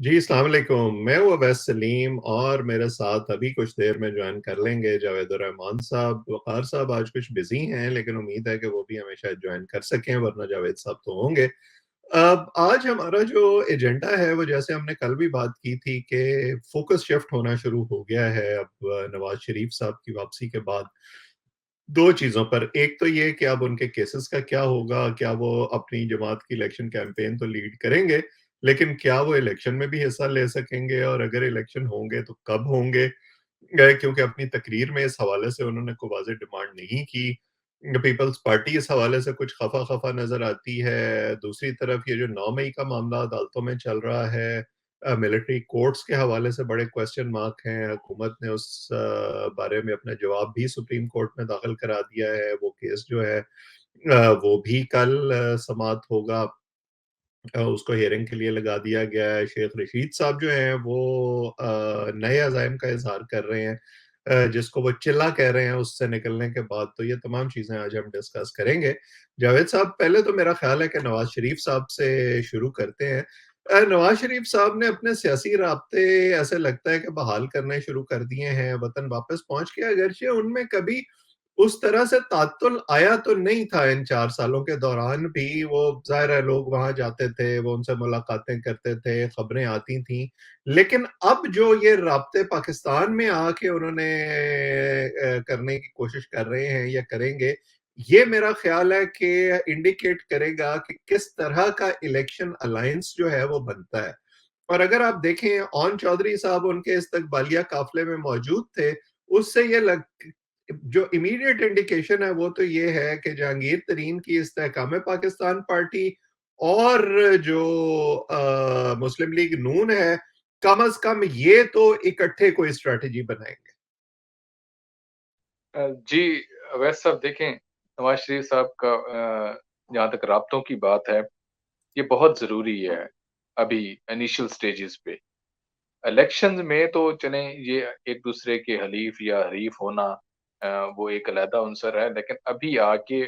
जी, अस्सलाम वालेकुम। मैं हूँ अवैस सलीम और मेरे साथ अभी कुछ देर में जॉइन कर लेंगे जावेद-उर-रहमान साहब। वक़ार साहब आज कुछ बिज़ी हैं, लेकिन उम्मीद है कि वो भी हमें शायद जॉइन कर सकें, वरना जावेद साहब तो होंगे। अब आज हमारा जो एजेंडा है, वो जैसे हमने कल भी बात की थी कि फ़ोकस शिफ्ट होना शुरू हो गया है अब नवाज़ शरीफ साहब की वापसी के बाद। 2 चीज़ों पर, एक तो ये कि अब उनके केसेस का क्या होगा? क्या वो अपनी जमात की इलेक्शन कैंपेन तो लीड करेंगे, लेकिन क्या वो इलेक्शन में भी हिस्सा ले सकेंगे और अगर इलेक्शन होंगे तो कब होंगे? क्योंकि अपनी तकरीर में इस हवाले से उन्होंने कोई वाज़ेह डिमांड नहीं की। पीपल्स पार्टी इस हवाले से कुछ खफ़ा-खफ़ा नज़र आती है। दूसरी तरफ ये जो 9 मई का मामला अदालतों में चल रहा है, मिलिट्री कोर्ट्स के हवाले से बड़े क्वेश्चन मार्क हैं। हुकूमत ने उस बारे में अपना जवाब भी सुप्रीम कोर्ट में दाखिल करा दिया है। वो केस जो है वो भी कल समाअत होगा। उसको हियरिंग के लिए लगा दिया गया है। शेख रशीद साहब जो हैं वो नए अज़ाइम का इज़हार कर रहे हैं, जिसको वो चिल्ला कह रहे हैं उससे निकलने के बाद। तो ये तमाम चीज़ें आज हम डिस्कस करेंगे। जावेद साहब, पहले तो मेरा ख़्याल है कि नवाज़ शरीफ साहब से शुरू करते हैं। नवाज़ शरीफ साहब ने अपने सियासी राब्ते ऐसे लगता है कि बहाल करने शुरू कर दिए हैं, वतन वापस पहुँच के, अगरचे उनमें कभी उस तरह से तात्तुल आया तो नहीं था इन 4 सालों के दौरान भी। वो ज़ाहिर है लोग वहाँ जाते थे, वो उनसे मुलाकातें करते थे, खबरें आती थीं। लेकिन अब जो ये राब्ते पाकिस्तान में आके उन्होंने करने की कोशिश कर रहे हैं या करेंगे, ये मेरा ख़्याल है कि इंडिकेट करेगा कि किस तरह का इलेक्शन अलायंस जो है वो बनता है। और अगर आप देखें, ओन चौधरी साहब उनके इस्तकबालिया काफ़िले में मौजूद थे, उससे ये लग जो इमीडिएट इंडिकेशन है वो तो ये है कि जहांगीर तरीन की इस्तेहकाम पाकिस्तान पार्टी और जो मुस्लिम लीग नून है, कम अज कम ये तो इकट्ठे कोई स्ट्रेटजी बनाएंगे। जी, अवैध साहब देखें, नवाज़ शरीफ साहब का जहाँ तक राब्तों की बात है, ये बहुत ज़रूरी है, अभी इनिशियल स्टेजेस पे। इलेक्शंस में तो चलें ये एक-दूसरे के हलीफ या हरीफ होना वो एक अलहदा अनसर है, लेकिन अभी आके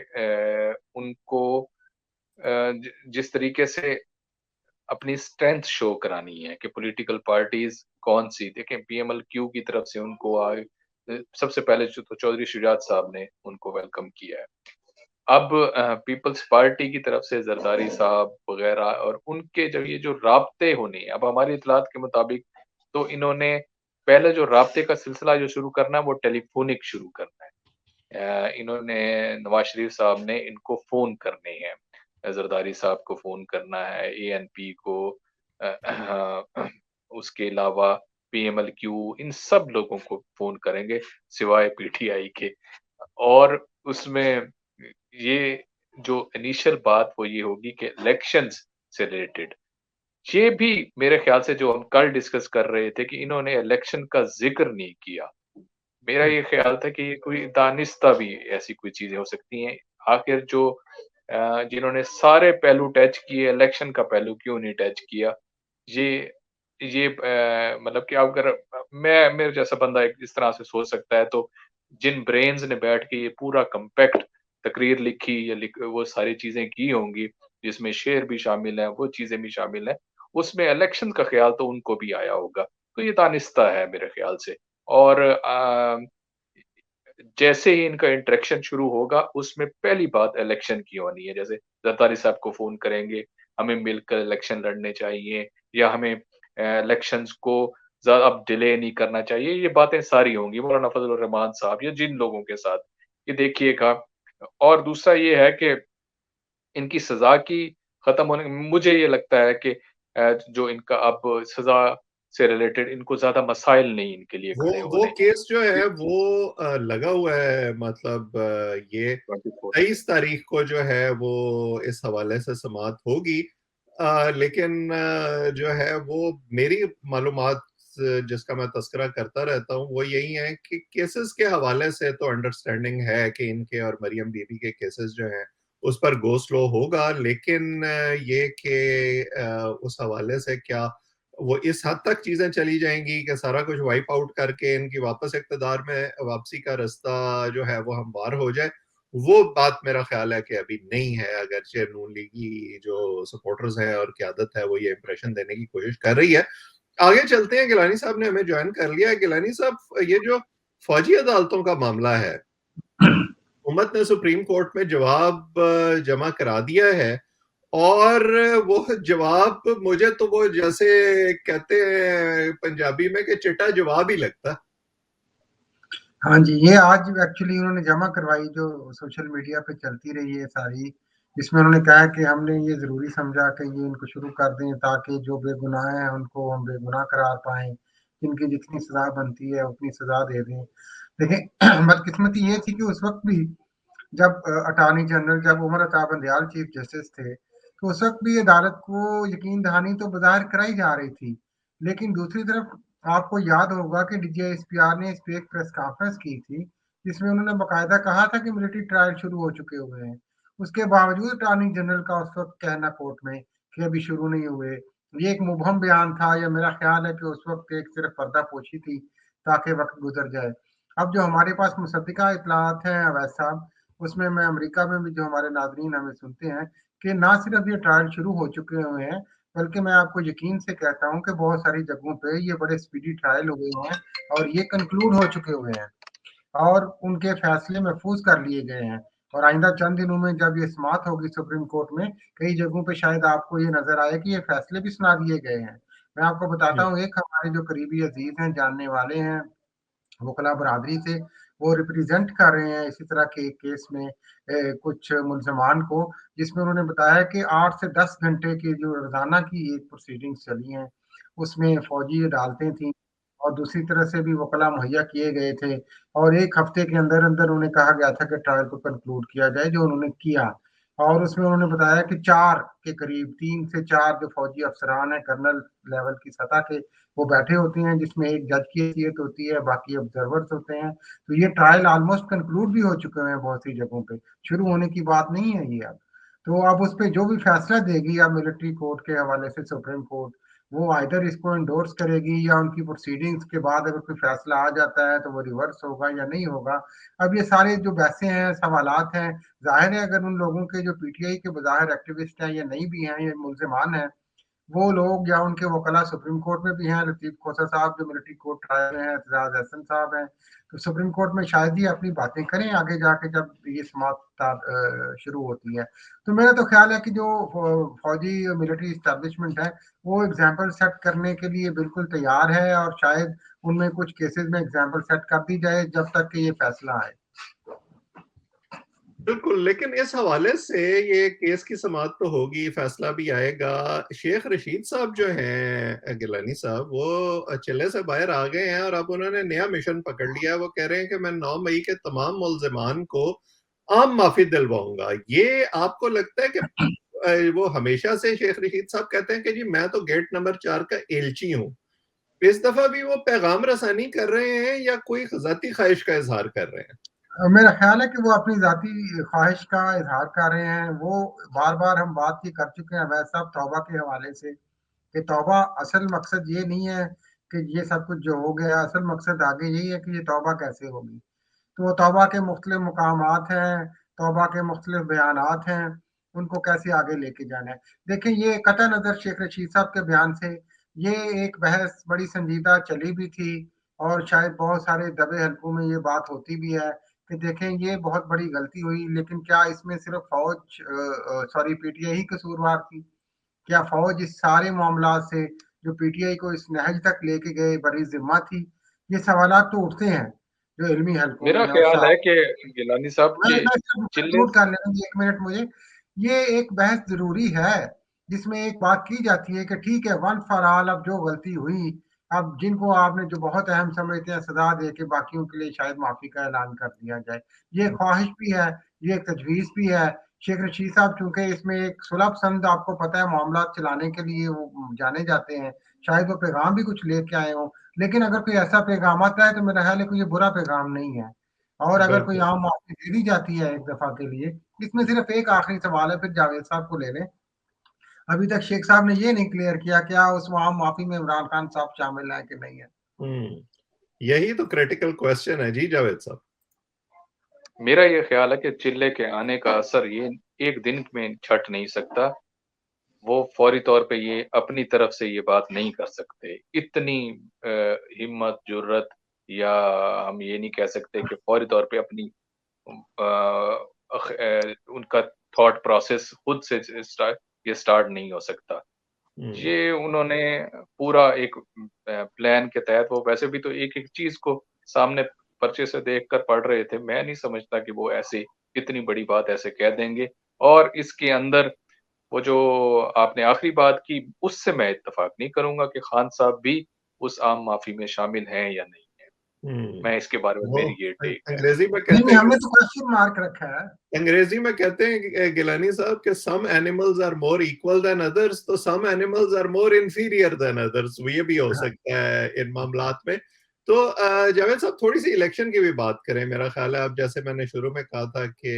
उनको जिस तरीके से अपनी स्ट्रेंथ शो करानी है कि पॉलिटिकल पार्टीज़ कौन-सी देखें पीएमएलक्यू की तरफ से उनको सबसे पहले जो तो चौधरी शुजात साहब ने उनको वेलकम किया है। अब पीपल्स पार्टी की तरफ से ज़रदारी साहब वग़ैरह और उनके जब ये जो राब्ते होने हैं, अब हमारी इत्तलात के मुताबिक तो इन्होंने पहले जो राब्ते का सिलसिला जो शुरू करना है वो टेलीफ़ोनिक शुरू करना है। इन्होंने नवाज़ शरीफ साहब ने इनको फ़ोन करने हैं। ज़रदारी साहब को फ़ोन करना है, एएनपी को उसके अलावा पीएमएलक्यू इन सब लोगों को फ़ोन करेंगे, सिवाय पीटीआई के। और उसमें ये जो इनिशियल बात वो ये होगी कि इलेक्शंस से रिलेटेड, ये भी मेरे ख़्याल से जो हम कल डिस्कस कर रहे थे कि इन्होंने इलेक्शन का ज़िक्र नहीं किया। मेरा ये ख़्याल था कि ये कोई दानिस्ता भी ऐसी कोई चीज़ें हो सकती हैं। आखिर जो जिन्होंने सारे पहलू टच किए, इलेक्शन का पहलू क्यों नहीं टच किया? ये मतलब कि अगर मैं मेरे जैसा बंदा एक इस तरह से सोच सकता है, तो जिन ब्रेन्स ने बैठ के ये पूरा कॉम्पैक्ट तकरीर लिखी या वो सारी चीज़ें की होंगी, जिसमें शेर भी शामिल हैं, वो चीज़ें भी शामिल हैं, उसमें इलेक्शन का ख़्याल तो उनको भी आया होगा। तो ये दानिस्ता है मेरे ख़्याल से। और जैसे ही इनका इंटरेक्शन शुरू होगा, उसमें पहली बात इलेक्शन की होनी है। जैसे ज़रदारी साहब को फ़ोन करेंगे, हमें मिलकर इलेक्शन लड़ने चाहिए या हमें इलेक्शंस को ज़्यादा अब डिले नहीं करना चाहिए। ये बातें सारी होंगी मौलाना फज़ल रहमान साहब या जिन लोगों के साथ, ये देखिएगा। और दूसरा ये है कि इनकी सज़ा की ख़त्म होने मुझे ये लगता है कि जो इनका अब सज़ा से रिलेटेड इनको ज़्यादा मसाइल नहीं इनके लिए खड़े वो होने हैं। केस जो है वो लगा हुआ है, मतलब ये 24 23 तारीख को जो है वो इस हवाले से समाअत होगी। लेकिन जो है वो मेरी मालूमात जिसका मैं तज़किरा करता रहता हूँ वो यही है कि केसेस के हवाले से तो अंडरस्टैंडिंग है कि इनके और मरियम बीबी के केसेस जो हैं उस पर गो स्लो होगा, लेकिन ये कि उस हवाले से क्या वो इस हद तक चीज़ें चली जाएँगी कि सारा कुछ वाइप आउट करके इनकी वापस इक़्तिदार में वापसी का रास्ता जो है वो हमवार हो जाए। वो बात मेरा ख्याल है कि अभी नहीं है, अगरचे नून लीग की जो सपोर्टर्स हैं और क़यादत है वो ये इंप्रेशन देने की कोशिश कर रही है। आगे चलते हैं, गिलानी साहब ने हमें ज्वाइन कर लिया है। गिलानी साहब, ये जो फौजी अदालतों का मामला है, हुकूमत ने सुप्रीम कोर्ट में जवाब जमा करा दिया है, और वो जवाब मुझे तो वो जैसे कहते हैं पंजाबी में कि चिट्टा जवाब ही लगता। हाँ जी, ये आज एक्चुअली उन्होंने जमा करवाई जो सोशल मीडिया पे चलती रही है सारी, इसमें उन्होंने कहा कि हमने ये ज़रूरी समझा कि ये इनको शुरू कर दें ताकि जो बेगुनाह हैं उनको हम बेगुनाह करार पाएँ, जिनकी जितनी सज़ा बनती है उतनी सज़ा दे दें। देखिए बदकिस्मती ये थी कि उस वक़्त भी जब अटॉर्नी जनरल जब उमर अता बंदयाल चीफ जस्टिस थे, तो उस वक़्त भी अदालत को यकीन दहानी तो बज़ाहिर कराई जा रही थी। लेकिन दूसरी तरफ आपको याद होगा कि डीजीएसपीआर ने इस पे एक प्रेस कॉन्फ्रेंस की थी, जिसमें उन्होंने बाकायदा कहा था कि मिलिट्री ट्रायल शुरू हो चुके हुए हैं। उसके बावजूद अटॉर्नी जनरल का उस वक़्त कहना कोर्ट में कि अभी शुरू नहीं हुए। ये एक मुबहम बयान था, या मेरा ख़्याल है कि उस वक़्त एक सिर्फ़ पर्दापोशी थी ताकि वक़्त गुज़र जाए। अब जो हमारे पास मुसद्दिक़ा इत्तलात हैं अवैस साहब, उसमें मैं अमेरिका में भी जो हमारे नाज़रीन हमें सुनते हैं कि ना सिर्फ़ ये ट्रायल शुरू हो चुके हुए हैं, बल्कि मैं आपको यकीन से कहता हूँ कि बहुत सारी जगहों पे ये बड़े स्पीडी ट्रायल हुए हैं और ये कंक्लूड हो चुके हुए हैं और उनके फैसले महफूज कर लिए गए हैं। और आइंदा चंद दिनों में जब ये समाअत होगी सुप्रीम कोर्ट में, कई जगहों पे शायद आपको ये नज़र आए कि ये फैसले भी सुना दिए गए हैं। मैं आपको बताता हूँ, एक हमारे जो करीबी अज़ीज़ हैं, जानने वाले हैं, वकला बरादरी से, वो रिप्रेजेंट कर रहे हैं इसी तरह के केस में कुछ मुल्ज़मान को, जिसमें उन्होंने बताया कि 8 से 10 घंटे की जो रोज़ाना की एक प्रोसीडिंग्स चली हैं, उसमें फ़ौजी अदालतें थीं और दूसरी तरह से भी वकला मुहैया किए गए थे और 1 हफ्ते के अंदर-अंदर उन्हें कहा गया था कि ट्रायल को कंक्लूड किया जाए, जो उन्होंने किया। और उसमें उन्होंने बताया कि 4 के करीब 3 से 4 जो फ़ौजी अफ़सरान हैं, कर्नल लेवल की सतह के, वो बैठे होते हैं, जिसमें एक जज की हैसियत होती है, बाकी ऑब्जर्वर्स होते हैं। तो ये ट्रायल ऑलमोस्ट कंक्लूड भी हो चुके हैं बहुत सी जगहों पे, शुरू होने की बात नहीं है ये अब। तो अब उस पे जो भी फैसला देगी अब मिलिट्री कोर्ट के हवाले से सुप्रीम कोर्ट, वो आइदर इसको एंडोर्स करेगी या उनकी प्रोसीडिंग्स के बाद अगर कोई फैसला आ जाता है तो वो रिवर्स होगा या नहीं होगा। अब ये सारे जो बहसें हैं, सवालात हैं, ज़ाहिर है अगर उन लोगों के जो पीटीआई के बज़ाहिर एक्टिविस्ट हैं या नहीं भी हैं, या मुल्ज़िमान हैं, वो लोग या उनके वकला सुप्रीम कोर्ट में भी हैं, लतीफ़ खोसा साहब जो मिलिट्री कोर्ट ट्रायल में हैं, एतजाज़ अहसन साहब हैं, तो सुप्रीम कोर्ट में शायद ही अपनी बातें करें आगे जाके जब ये समाअत शुरू होती है। तो मेरा तो ख़्याल है कि जो फ़ौजी मिलिट्री एस्टेब्लिशमेंट है, वो एग्ज़ाम्पल सेट करने के लिए बिल्कुल तैयार है और शायद उनमें कुछ केसेज़ में एग्ज़ाम्पल सेट कर दी जाए जब तक कि ये फैसला आए। बिल्कुल, लेकिन इस हवाले से ये केस की समाअत तो होगी, फैसला भी आएगा। शेख रशीद साहब जो हैं, गिलानी साहब, वो चिल्ले से बाहर आ गए हैं और अब उन्होंने नया मिशन पकड़ लिया है। वो कह रहे हैं कि मैं 9 मई के तमाम मुल्ज़िमान को आम माफ़ी दिलवाऊंगा। ये आपको लगता है कि वो हमेशा से शेख रशीद साहब कहते हैं कि जी मैं तो गेट नंबर 4 का एलची हूँ, इस दफा भी वो पैगाम रसानी कर रहे हैं या कोई ज़ाती ख्वाहिश का इजहार कर रहे हैं? मेरा ख़्याल है कि वो अपनी ज़ाती ख्वाहिश का इज़हार कर रहे हैं। वो बार-बार हम बात ये कर चुके हैं अवैध साहब तौबा के हवाले से, कि तौबा असल मकसद ये नहीं है कि ये सब कुछ जो हो गया, असल मकसद आगे यही है कि ये तौबा कैसे होगी। तो वो तौबा के मुख्तलिफ मकामात हैं, तौबा के मुख्तलिफ बयानात हैं, उनको कैसे आगे लेके जाना है। देखिए ये कतई नज़र शेख रशीद साहब के बयान से ये एक बहस बड़ी संजीदा चली भी थी और शायद बहुत सारे दबे हलकों में ये बात होती भी है कि देखें ये बहुत बड़ी गलती हुई, लेकिन क्या इसमें सिर्फ़ सॉरी पीटीआई ही कसूरवार थी? क्या फ़ौज इस सारे मामलात से जो पीटीआई को इस नहज तक लेके गए बरी ज़िम्मा थी? ये सवालात तो उठते हैं, जो इल्मी हलकों में मेरा हैं और ख़्याल है कि गिलानी साहब के मैं सिर्फ चिल्ले कंक्लूड कर लेने दीजिए 1 मिनट मुझे। ये एक बहस ज़रूरी है, जिसमें एक बात की जाती है कि ठीक है वन फॉर ऑल, अब जो गलती हुई, अब जिनको आपने जो बहुत अहम समझते हैं सज़ा दे के बाकियों के लिए शायद माफ़ी का ऐलान कर दिया जाए। ये ख़्वाहिश भी है, ये एक तजवीज़ भी है। शेख रशीद साहब चूँकि इसमें एक सुलह पसंद आपको पता है मामलात चलाने के लिए वो जाने जाते हैं, शायद वो पैगाम भी कुछ लेके आए हों। लेकिन अगर कोई ऐसा पैगाम आता है तो मेरा ख़्याल है कोई ये बुरा पैगाम नहीं है। और अगर कोई बिल्कुल। आम माफ़ी दे दी जाती है एक दफ़ा के लिए, इसमें सिर्फ़ एक आखिरी सवाल है, फिर जावेद साहब को ले लें। अभी तक शेख साहब ने ये नहीं क्लियर किया क्या उस आम माफ़ी में इमरान खान साहब शामिल हैं कि नहीं है? यही तो क्रिटिकल क्वेश्चन है जी जावेद साहब। मेरा ये ख्याल है कि चिल्ले के आने का असर ये एक दिन में छट नहीं सकता। वो फौरी तौर पे ये अपनी तरफ से ये बात नहीं कर सकते। इतनी हिम्मत, जुर्रत या हम ये नहीं कह सकते कि फौरी तौर पे अपनी उनका थॉट प्रोसेस खुद से स्टार्ट नहीं हो सकता। ये उन्होंने पूरा एक प्लान के तहत वो वैसे भी तो एक-एक चीज़ को सामने पर्चे से देखकर पढ़ रहे थे। मैं नहीं समझता कि वो ऐसे इतनी बड़ी बात ऐसे कह देंगे और इसके अंदर वो जो आपने आखिरी बात की, उससे मैं इत्तेफ़ाक नहीं करूँगा कि खान साहब भी उस आम माफ़ी में शामिल हैं या नहीं हैं। मैं इसके बारे में वो मेरी ये टेक है। अंग्रेजी में नहीं, कहते हैं हमने तो क्वेश्चन मार्क रखा है। अंग्रेजी में कहते हैं गिलानी साहब कि some animals are more equal than others, तो some animals are more inferior than others, ये भी हो सकता है इन मामलात में। तो जावेद साहब, थोड़ी सी इलेक्शन की भी बात करें। मेरा ख्याल है, अब जैसे मैंने शुरू में कहा था कि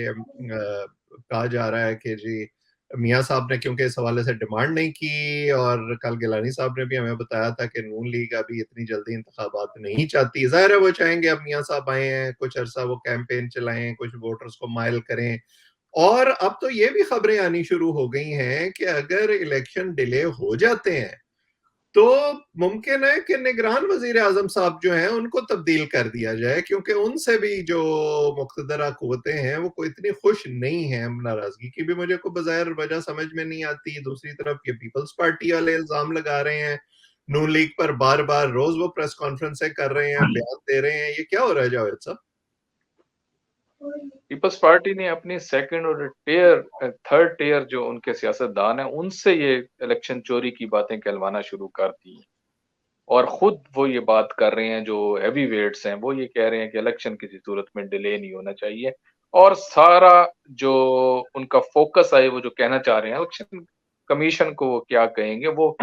कहा जा रहा है कि जी मियाँ साहब ने क्योंकि इस हवाले से डिमांड नहीं की, और कल गिलानी साहब ने भी हमें बताया था कि नून लीग अभी इतनी जल्दी इंतखाबात नहीं चाहती। जाहिर है वो चाहेंगे अब मियाँ साहब आए हैं, कुछ अरसा वो कैंपेन चलाएं, कुछ वोटर्स को माइल करें। और अब तो ये भी खबरें आनी शुरू हो गई हैं कि अगर इलेक्शन डिले हो जाते हैं तो मुमकिन है कि निगरान वजीर आजम साहब जो हैं उनको तब्दील कर दिया जाए, क्योंकि उनसे भी जो मुक़्तदरा कुव्वतें हैं वो कोई इतनी खुश नहीं है। नाराजगी की भी मुझे को बज़ाहिर वजह समझ में नहीं आती। दूसरी तरफ ये पीपल्स पार्टी वाले इल्जाम लगा रहे हैं नून लीग पर, बार बार रोज वो प्रेस कॉन्फ्रेंसें कर रहे हैं, बयान दे रहे हैं। ये क्या हो रहा है जावेद साहब? पीपल्स पार्टी ने अपनी सेकंड और थर्ड टियर जो उनके सियासतदान हैं, उनसे ये इलेक्शन चोरी की बातें कहलवाना शुरू कर दी हैं। और खुद वो ये बात कर रहे हैं, जो हैवी वेट्स हैं, वो ये कह रहे हैं कि इलेक्शन किसी सूरत में डिले नहीं होना चाहिए। और सारा जो उनका फोकस है, वो जो कहना चाह रहे हैं इलेक्शन कमीशन को वो क्या कहेंगे, वो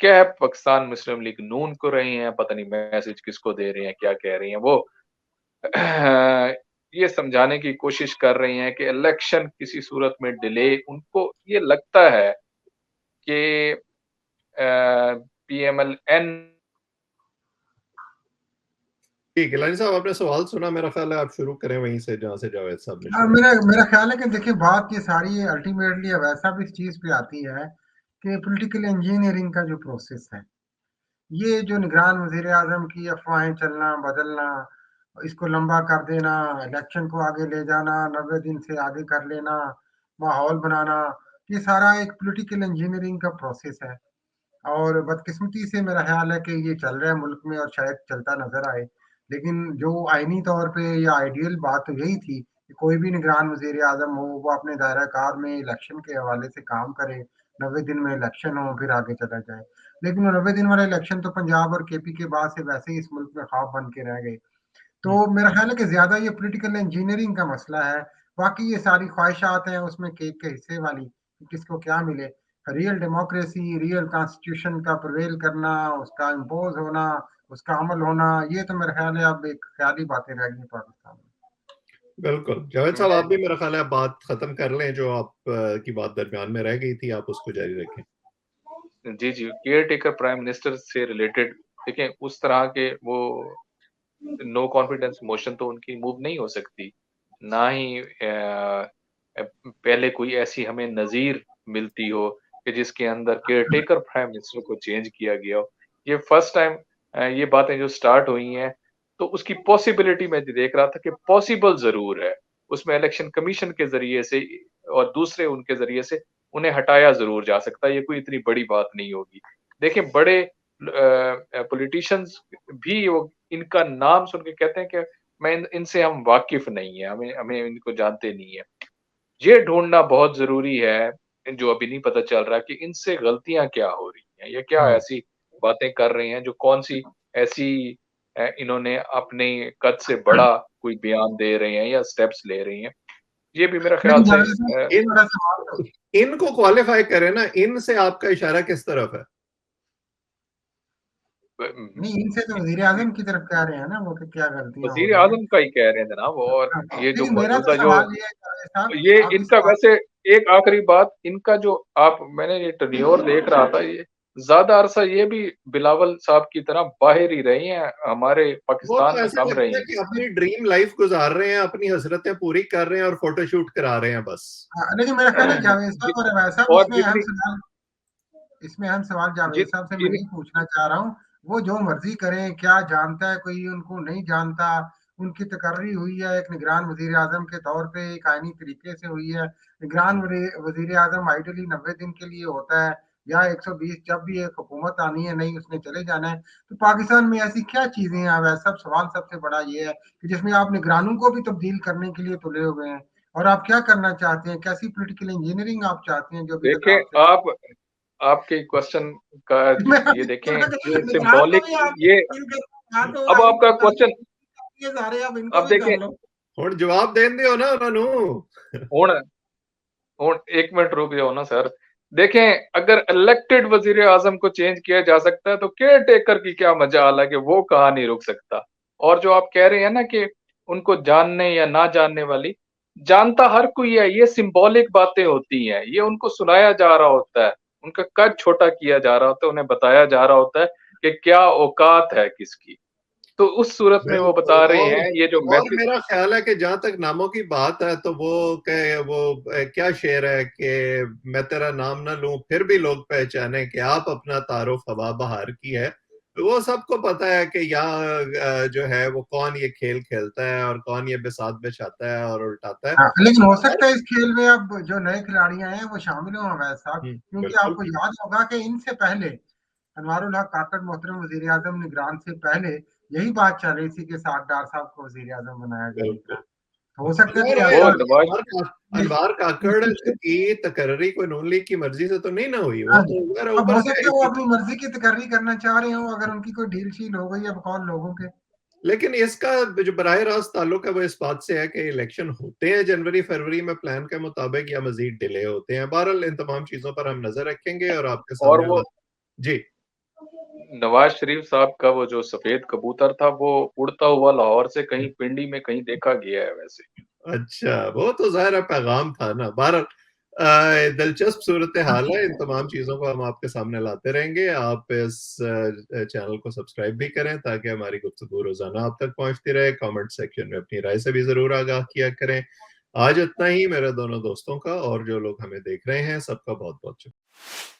क्या पाकिस्तान मुस्लिम लीग नून को रहे हैं, पता नहीं मैसेज किसको दे रहे हैं, क्या कह रहे हैं वो ये समझाने की कोशिश कर रहे हैं कि इलेक्शन किसी सूरत में डिले, उनको ये लगता है कि पीएमएलएन जी गिलानी साहब, आपने सवाल सुना, मेरा ख्याल है आप शुरू करें वहीं से जहां से जावेद साहब ने शुरू। मेरा ख्याल है कि देखिए बात ये सारी अल्टीमेटली वैसा भी इस चीज पे आती है कि पॉलिटिकल इंजीनियरिंग का जो प्रोसेस है, ये जो निगरान वजीर आजम की अफवाहें चलना बदलना, इसको लंबा कर देना, इलेक्शन को आगे ले जाना, 90 दिन से आगे कर लेना, माहौल बनाना, ये सारा एक पॉलिटिकल इंजीनियरिंग का प्रोसेस है। और बदकिस्मती से मेरा ख्याल है कि ये चल रहा है मुल्क में और शायद चलता नजर आए। लेकिन जो आईनी तौर पे या आइडियल बात तो यही थी कि कोई भी निगरान वजीर आजम हो, वो अपने दायरा कार में इलेक्शन के हवाले से काम करे, 90 दिन में इलेक्शन हो, फिर आगे चला जाए। लेकिन वो 90 दिन वाला इलेक्शन तो पंजाब और केपी के बाद से वैसे ही इस मुल्क में ख्वाब बन के रह गए। तो मेरा ख्याल है कि ज्यादा ये पॉलिटिकल इंजीनियरिंग का मसला है। बाकी ये सारी ख्वाहिशात हैं उसमें केक के हिस्से वाली, कि किसको क्या मिले। रियल डेमोक्रेसी, रियल कॉन्स्टिट्यूशन का प्रिवेल करना, उसका इम्पोज होना, उसका अमल होना, ये तो मेरा ख्याल है अब एक ख्याली बातें रह गई पाकिस्तान में। बिल्कुल जावेद साहब, आप भी मेरा ख्याल है बात खत्म कर लें। जो आप की बात दरमियान में रह गई थी, आप उसको जारी रखें। जी, जी, केयर टेकर प्राइम मिनिस्टर से रिलेटेड देखें, उस तरह के वो नो कॉन्फिडेंस मोशन तो उनकी मूव नहीं हो सकती। ना ही पहले कोई ऐसी हमें नज़ीर मिलती हो कि जिसके अंदर केयर टेकर प्राइम मिनिस्टर को चेंज किया गया हो। ये फर्स्ट टाइम ये बातें जो स्टार्ट हुई हैं, तो उसकी पॉसिबिलिटी मैं देख रहा था कि पॉसिबल ज़रूर है। उसमें इलेक्शन कमीशन के ज़रिए से और दूसरे उनके ज़रिए से उन्हें हटाया ज़रूर जा सकता है। ये कोई इतनी बड़ी बात नहीं होगी। देखिए बड़े पॉलिटिशियंस भी वो इनका नाम सुन के कहते हैं कि इनसे हम वाकिफ नहीं है, हमें हमें इनको जानते नहीं है। ये ढूंढना बहुत जरूरी है, जो अभी नहीं पता चल रहा कि इनसे गलतियां क्या हो रही हैं, ये क्या ऐसी बातें कर रहे हैं, जो कौन सी ऐसी इन्होंने अपने कद से बड़ा कोई बयान दे रहे हैं या स्टेप्स ले रहे हैं। ये भी मेरा ख्याल लेकिन से जावेद साहब एक इन बड़ा सवाल तो इनको क्वालिफाई करें ना, इन से आपका इशारा किस तरफ है? नहीं, इनसे तो वजीर आजम की तरफ कह रहे हैं ना वो कि क्या गलतियां हो वजीर रही हैं। आजम का ही कह रहे हैं जनाब। और हाँ, ये जो लेकिन मेरा तो मौजूदा जो सवाल ये है जावेद साहब, कि ये आप इस इनका बात वैसे एक आखिरी बात, इनका जो आप मैंने ये टर्न्योवर देख रहा था, ये ज़्यादा अरसा ये भी बिलावल साहब की तरह बाहर ही रही हैं, हमारे वो पाकिस्तान तो में ऐसा कम लगता रही है हैं। कि अपनी ड्रीम लाइफ गुजार रहे हैं, अपनी हसरतें पूरी कर रहे हैं और फोटोशूट करा रहे हैं बस। लेकिन मेरा ख्याल है जावेद जि साहब और अवैध साहब और जितनी इसमें अहम सवाल जावेद जित साहब से मैं जिन यही पूछना चाह रहा हूँ, वो जो मर्जी करें, क्या जानता है कोई उनको नहीं जानता, उनकी तकर्री हुई है एक निगरान वजीर आजम के तौर पे एक आईनी तरीके से हुई है। निगरान वजीर आजम आइडियली 90 दिन के लिए होता है या 120, जब भी एक हुकूमत आनी है नहीं उसने चले जाना है। तो पाकिस्तान में ऐसी क्या चीजें हैं वैसे सब, सवाल सबसे बड़ा ये है कि जिसमें आप निगरानों को भी तब्दील करने के लिए तुले हुए हैं, और आप क्या करना चाहते हैं, कैसी पॉलिटिकल इंजीनियरिंग आप चाहते हैं जो अभी तक देखें आपसे आप आपके क्वेश्चन का मैं ये देखें, ये निगरान को सिंबॉलिक भी आप ये तब्दील कर, तो अब आई आपका क्वेश्चन ये सारे आप इनको अब भी देखें कर लो। हुण जवाब देन दियो ना उन्हां नूं। हुण हुण 1 मिनट रुक जाओ ना सर। देखें, अगर इलेक्टेड वज़ीर-ए-आज़म को चेंज किया जा सकता है, तो केयर टेकर की क्या मजाल है कि वो कहाँ नहीं रुक सकता? और जो आप कह रहे हैं ना कि उनको जानने या ना जानने वाली, जानता हर कोई है, ये सिंबॉलिक बातें होती हैं, ये उनको सुनाया जा रहा होता है, उनका कद छोटा किया जा रहा होता है, उन्हें बताया जा रहा होता है कि क्या औकात है किसकी। तो उस सूरत में वो बिल्कुल। बता रहे हैं, ये जो और मैसेज मेरा ख्याल है कि जहां तक नामों की बात है तो वो क्या शेर है कि मैं तेरा नाम ना लूं फिर भी लोग पहचाने कि आप अपना तारुफ हवा बहार की है। वो सबको पता है कि यहाँ जो है वो कौन ये खेल खेलता है और कौन ये बिसात बिछाता है और उल्टाता है। हाँ, लेकिन हो सकता है इस खेल में अब जो नए खिलाड़ी आए हैं वो शामिल हों अवैध साहब, क्योंकि बिल्कुल। आपको याद होगा कि इनसे पहले अनवारुल हक काकड़ मोहतरम वजीर आजम निगरान से पहले यही बात चल रही थी कि साद डार साहब को वजीर आजम बनाया बिल्कुल। जाएगा। तो हो सकता है जाहिर कोई है वो ऐसा नवाज अनवार काकड़ की तकर्री कोई नून लीग की मर्जी से तो नहीं ना हुई, वो हाँ तो जी, ऊपर अब ऊपर हो से सकता आई है वो थी। अपनी मर्जी की तकर्री करना चाह रहे हो, अगर उनकी कोई डील शील हो गई अब कौन लोगों के। लेकिन इसका जो बराह रास्त ताल्लुक है वो इस बात से है कि इलेक्शन होते हैं जनवरी फरवरी में प्लान के मुताबिक या मजीद डिले होते हैं। बहरहाल इन तमाम चीजों पर हम नजर रखेंगे और आपके और सामने वो जी। नवाज शरीफ साहब का वो जो सफेद कबूतर था, वो उड़ता हुआ लाहौर से कहीं पिंडी में कहीं देखा गया है वैसे। अच्छा, वो तो ज़ाहिर है पैगाम था ना। बहरहाल दिलचस्प सूरत हाल है। इन तमाम चीज़ों को हम आपके सामने लाते रहेंगे। आप इस चैनल को सब्सक्राइब भी करें ताकि हमारी गुफ्तगू रोज़ाना आप तक पहुँचती रहे। कमेंट सेक्शन में अपनी राय से भी ज़रूर आगाह किया करें। आज इतना ही। मेरे दोनों दोस्तों का और जो लोग हमें देख रहे हैं सबका बहुत-बहुत शुक्रिया।